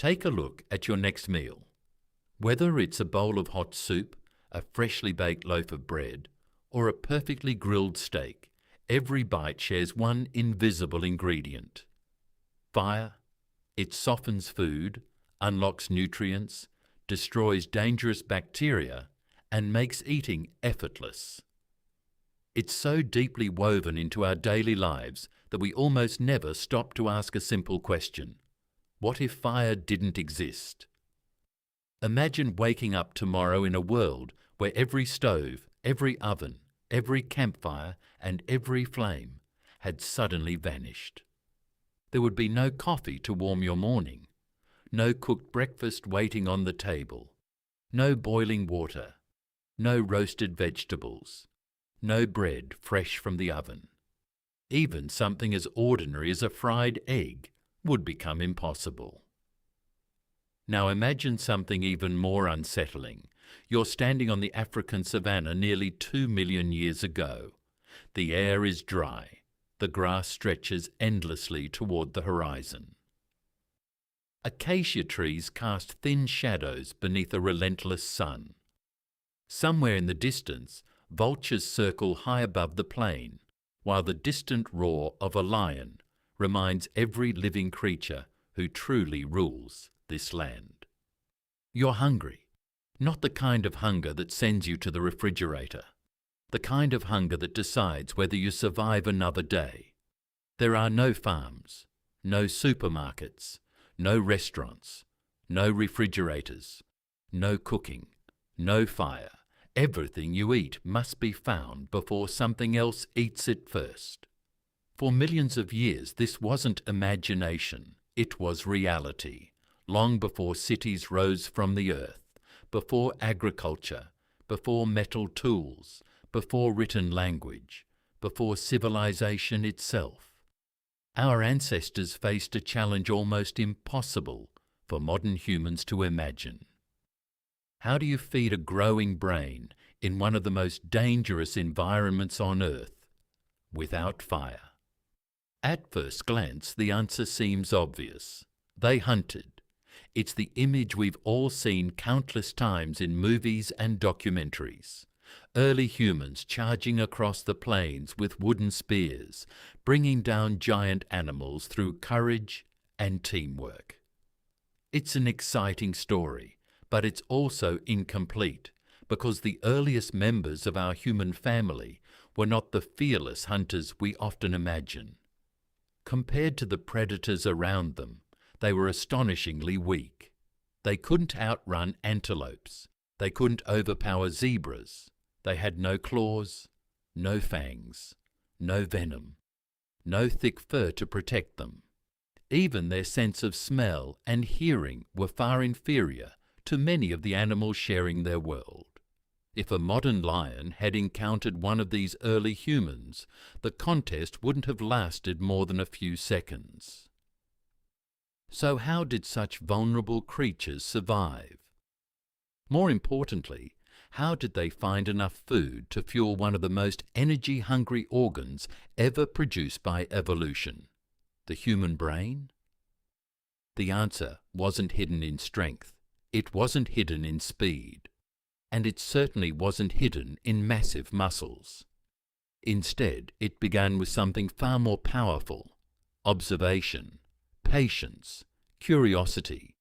Take a look at your next meal. Whether it's a bowl of hot soup, a freshly baked loaf of bread, or a perfectly grilled steak, every bite shares one invisible ingredient: fire. It softens food, unlocks nutrients, destroys dangerous bacteria, and makes eating effortless. It's so deeply woven into our daily lives that we almost never stop to ask a simple question: what if fire didn't exist? Imagine waking up tomorrow in a world where every stove, every oven, every campfire, and every flame had suddenly vanished. There would be no coffee to warm your morning, no cooked breakfast waiting on the table, no boiling water, no roasted vegetables, no bread fresh from the oven. Even something as ordinary as a fried egg would become impossible. Now imagine something even more unsettling. You're standing on the African savanna nearly 2 million years ago. The air is dry. The grass stretches endlessly toward the horizon. Acacia trees cast thin shadows beneath a relentless sun. Somewhere in the distance, vultures circle high above the plain, while the distant roar of a lion reminds every living creature who truly rules this land. You're hungry, not the kind of hunger that sends you to the refrigerator, the kind of hunger that decides whether you survive another day. There are no farms, no supermarkets, no restaurants, no refrigerators, no cooking, no fire. Everything you eat must be found before something else eats it first. For millions of years, this wasn't imagination, it was reality, long before cities rose from the earth, before agriculture, before metal tools, before written language, before civilization itself. Our ancestors faced a challenge almost impossible for modern humans to imagine. How do you feed a growing brain in one of the most dangerous environments on Earth without fire? At first glance, the answer seems obvious. They hunted. It's the image we've all seen countless times in movies and documentaries. Early humans charging across the plains with wooden spears, bringing down giant animals through courage and teamwork. It's an exciting story, but it's also incomplete because the earliest members of our human family were not the fearless hunters we often imagine. Compared to the predators around them, they were astonishingly weak. They couldn't outrun antelopes. They couldn't overpower zebras. They had no claws, no fangs, no venom, no thick fur to protect them. Even their sense of smell and hearing were far inferior to many of the animals sharing their world. If a modern lion had encountered one of these early humans, the contest wouldn't have lasted more than a few seconds. So how did such vulnerable creatures survive? More importantly, how did they find enough food to fuel one of the most energy-hungry organs ever produced by evolution, the human brain? The answer wasn't hidden in strength, it wasn't hidden in speed, and it certainly wasn't hidden in massive muscles. Instead, it began with something far more powerful: observation, patience, curiosity,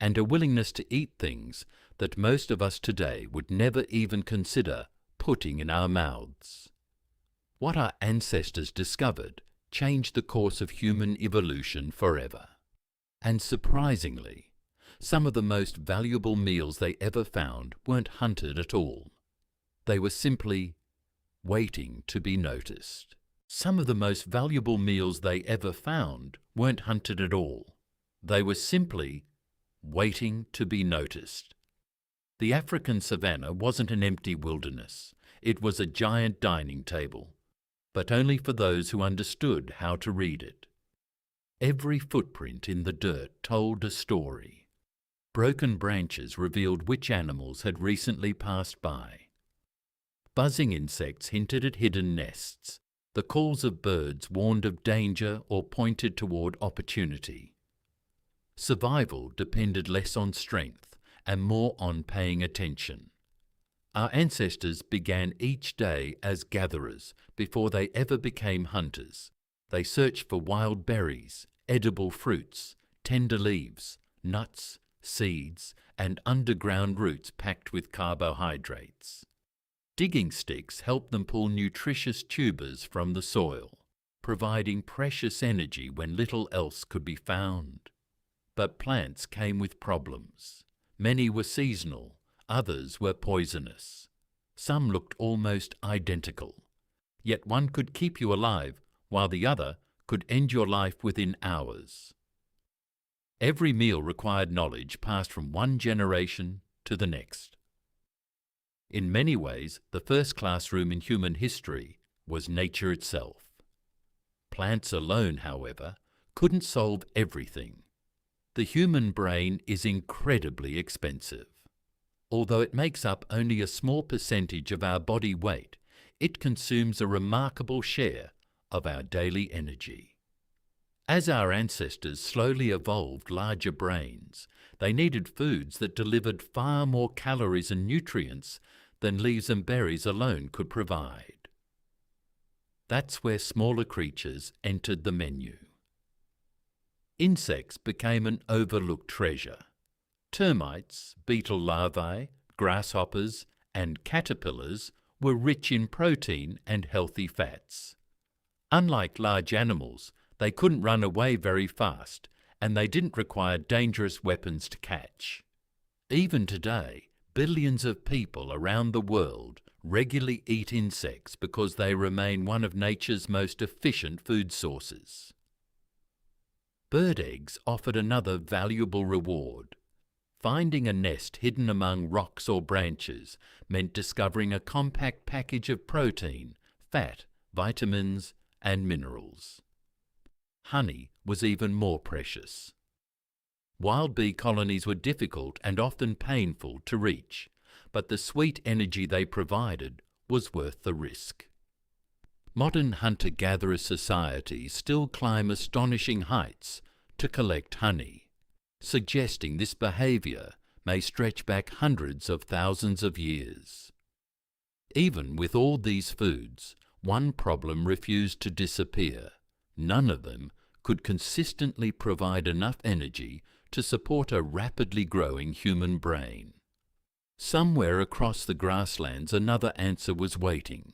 and a willingness to eat things that most of us today would never even consider putting in our mouths. What our ancestors discovered changed the course of human evolution forever. And surprisingly, some of the most valuable meals they ever found weren't hunted at all. They were simply waiting to be noticed. Some of the most valuable meals they ever found weren't hunted at all. They were simply waiting to be noticed. The African savanna wasn't an empty wilderness. It was a giant dining table, but only for those who understood how to read it. Every footprint in the dirt told a story. Broken branches revealed which animals had recently passed by. Buzzing insects hinted at hidden nests. The calls of birds warned of danger or pointed toward opportunity. Survival depended less on strength and more on paying attention. Our ancestors began each day as gatherers before they ever became hunters. They searched for wild berries, edible fruits, tender leaves, nuts, seeds, and underground roots packed with carbohydrates. Digging sticks helped them pull nutritious tubers from the soil, providing precious energy when little else could be found. But plants came with problems. Many were seasonal, others were poisonous. Some looked almost identical, yet one could keep you alive while the other could end your life within hours. Every meal required knowledge passed from one generation to the next. In many ways, the first classroom in human history was nature itself. Plants alone, however, couldn't solve everything. The human brain is incredibly expensive. Although it makes up only a small percentage of our body weight, it consumes a remarkable share of our daily energy. As our ancestors slowly evolved larger brains, they needed foods that delivered far more calories and nutrients than leaves and berries alone could provide. That's where smaller creatures entered the menu. Insects became an overlooked treasure. Termites, beetle larvae, grasshoppers, and caterpillars were rich in protein and healthy fats. Unlike large animals, they couldn't run away very fast, and they didn't require dangerous weapons to catch. Even today, billions of people around the world regularly eat insects because they remain one of nature's most efficient food sources. Bird eggs offered another valuable reward. Finding a nest hidden among rocks or branches meant discovering a compact package of protein, fat, vitamins, and minerals. Honey was even more precious. Wild bee colonies were difficult and often painful to reach, but the sweet energy they provided was worth the risk. Modern hunter-gatherer societies still climb astonishing heights to collect honey, suggesting this behaviour may stretch back hundreds of thousands of years. Even with all these foods, one problem refused to disappear. None of them could consistently provide enough energy to support a rapidly growing human brain. Somewhere across the grasslands another answer was waiting.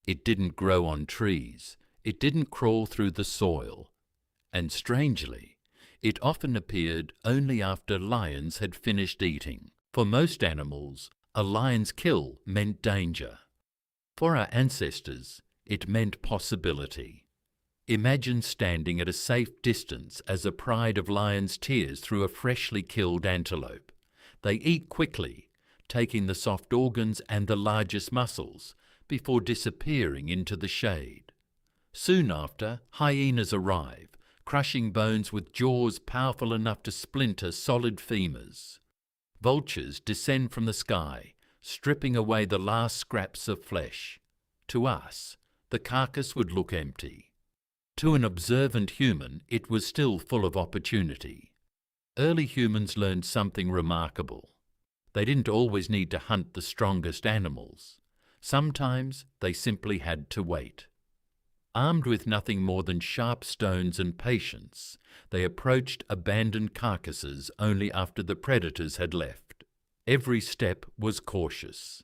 It didn't grow on trees, it didn't crawl through the soil, and strangely, it often appeared only after lions had finished eating. For most animals, a lion's kill meant danger. For our ancestors, it meant possibility. Imagine standing at a safe distance as a pride of lions tears through a freshly killed antelope. They eat quickly, taking the soft organs and the largest muscles, before disappearing into the shade. Soon after, hyenas arrive, crushing bones with jaws powerful enough to splinter solid femurs. Vultures descend from the sky, stripping away the last scraps of flesh. To us, the carcass would look empty. To an observant human, it was still full of opportunity. Early humans learned something remarkable. They didn't always need to hunt the strongest animals. Sometimes they simply had to wait. Armed with nothing more than sharp stones and patience, they approached abandoned carcasses only after the predators had left. Every step was cautious.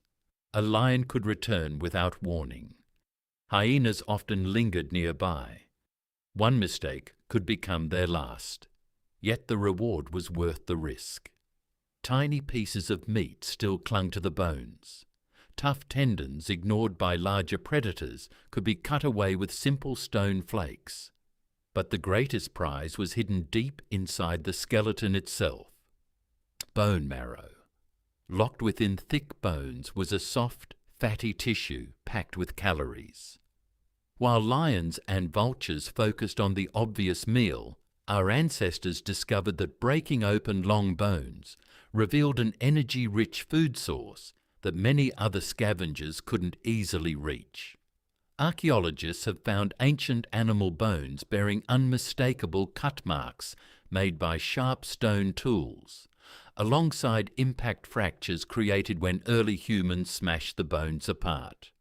A lion could return without warning. Hyenas often lingered nearby. One mistake could become their last. Yet the reward was worth the risk. Tiny pieces of meat still clung to the bones. Tough tendons ignored by larger predators could be cut away with simple stone flakes. But the greatest prize was hidden deep inside the skeleton itself. Bone marrow. Locked within thick bones was a soft, fatty tissue packed with calories. While lions and vultures focused on the obvious meal, our ancestors discovered that breaking open long bones revealed an energy-rich food source that many other scavengers couldn't easily reach. Archaeologists have found ancient animal bones bearing unmistakable cut marks made by sharp stone tools, alongside impact fractures created when early humans smashed the bones apart.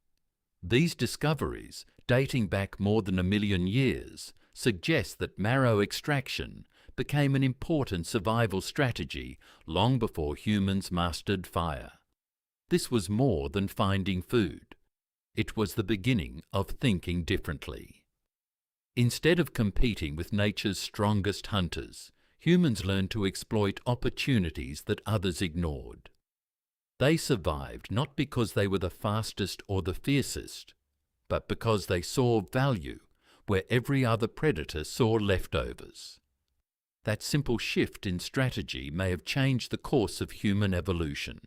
These discoveries, dating back more than 1 million years, suggest that marrow extraction became an important survival strategy long before humans mastered fire. This was more than finding food. It was the beginning of thinking differently. Instead of competing with nature's strongest hunters, humans learned to exploit opportunities that others ignored. They survived not because they were the fastest or the fiercest, but because they saw value where every other predator saw leftovers. That simple shift in strategy may have changed the course of human evolution.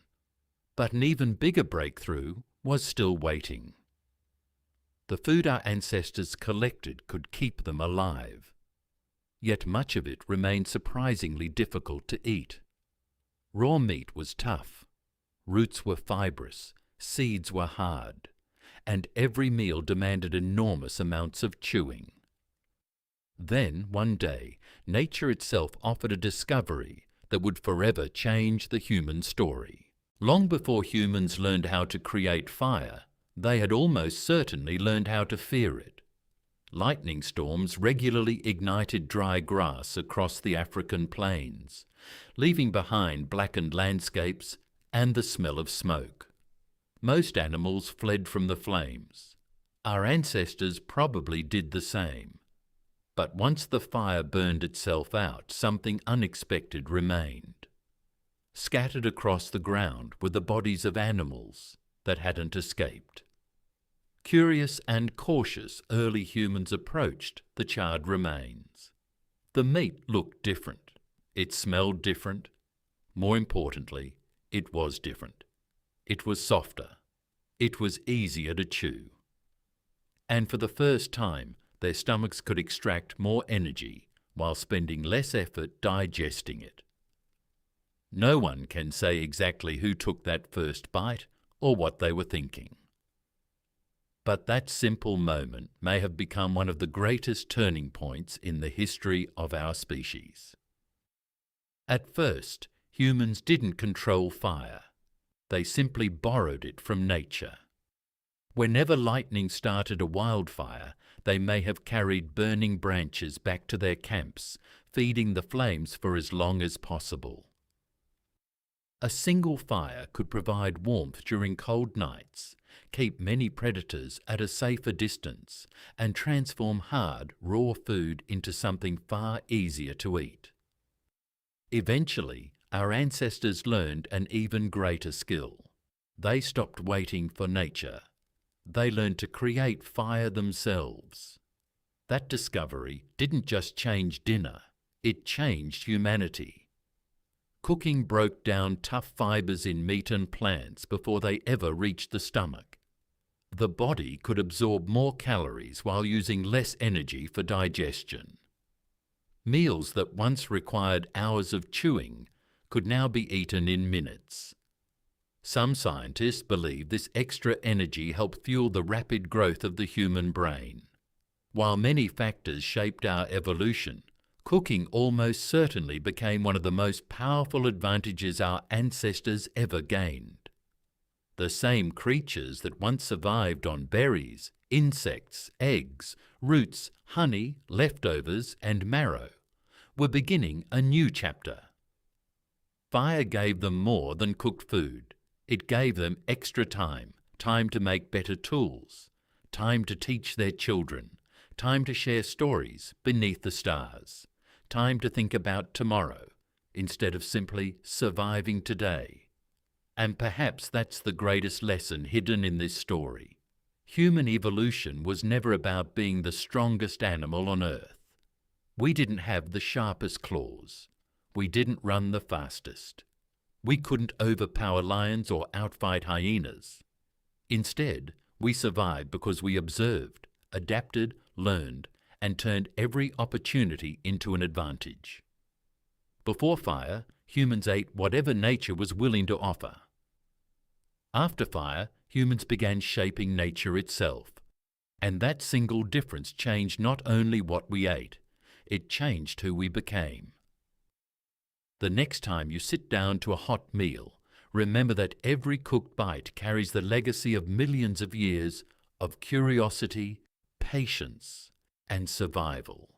But an even bigger breakthrough was still waiting. The food our ancestors collected could keep them alive. Yet much of it remained surprisingly difficult to eat. Raw meat was tough, roots were fibrous, seeds were hard, and every meal demanded enormous amounts of chewing. Then, one day, nature itself offered a discovery that would forever change the human story. Long before humans learned how to create fire, they had almost certainly learned how to fear it. Lightning storms regularly ignited dry grass across the African plains, leaving behind blackened landscapes and the smell of smoke. Most animals fled from the flames. Our ancestors probably did the same. But once the fire burned itself out, something unexpected remained. Scattered across the ground were the bodies of animals that hadn't escaped. Curious and cautious, early humans approached the charred remains. The meat looked different. It smelled different. More importantly, it was different. It was softer. It was easier to chew. And for the first time, their stomachs could extract more energy while spending less effort digesting it. No one can say exactly who took that first bite or what they were thinking. But that simple moment may have become one of the greatest turning points in the history of our species. At first, humans didn't control fire. They simply borrowed it from nature. Whenever lightning started a wildfire, they may have carried burning branches back to their camps, feeding the flames for as long as possible. A single fire could provide warmth during cold nights, keep many predators at a safer distance, and transform hard, raw food into something far easier to eat. Eventually, our ancestors learned an even greater skill. They stopped waiting for nature. They learned to create fire themselves. That discovery didn't just change dinner, it changed humanity. Cooking broke down tough fibers in meat and plants before they ever reached the stomach. The body could absorb more calories while using less energy for digestion. Meals that once required hours of chewing could now be eaten in minutes. Some scientists believe this extra energy helped fuel the rapid growth of the human brain. While many factors shaped our evolution, cooking almost certainly became one of the most powerful advantages our ancestors ever gained. The same creatures that once survived on berries, insects, eggs, roots, honey, leftovers, and marrow were beginning a new chapter. Fire gave them more than cooked food. It gave them extra time, time to make better tools, time to teach their children, time to share stories beneath the stars, time to think about tomorrow instead of simply surviving today. And perhaps that's the greatest lesson hidden in this story. Human evolution was never about being the strongest animal on Earth. We didn't have the sharpest claws. We didn't run the fastest. We couldn't overpower lions or outfight hyenas. Instead, we survived because we observed, adapted, learned, and turned every opportunity into an advantage. Before fire, humans ate whatever nature was willing to offer. After fire, humans began shaping nature itself. And that single difference changed not only what we ate, it changed who we became. The next time you sit down to a hot meal, remember that every cooked bite carries the legacy of millions of years of curiosity, patience, and survival.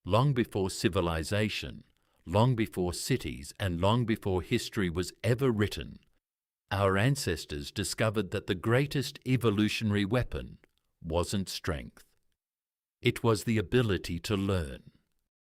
Long before civilization, long before cities, and long before history was ever written, our ancestors discovered that the greatest evolutionary weapon wasn't strength. It was the ability to learn.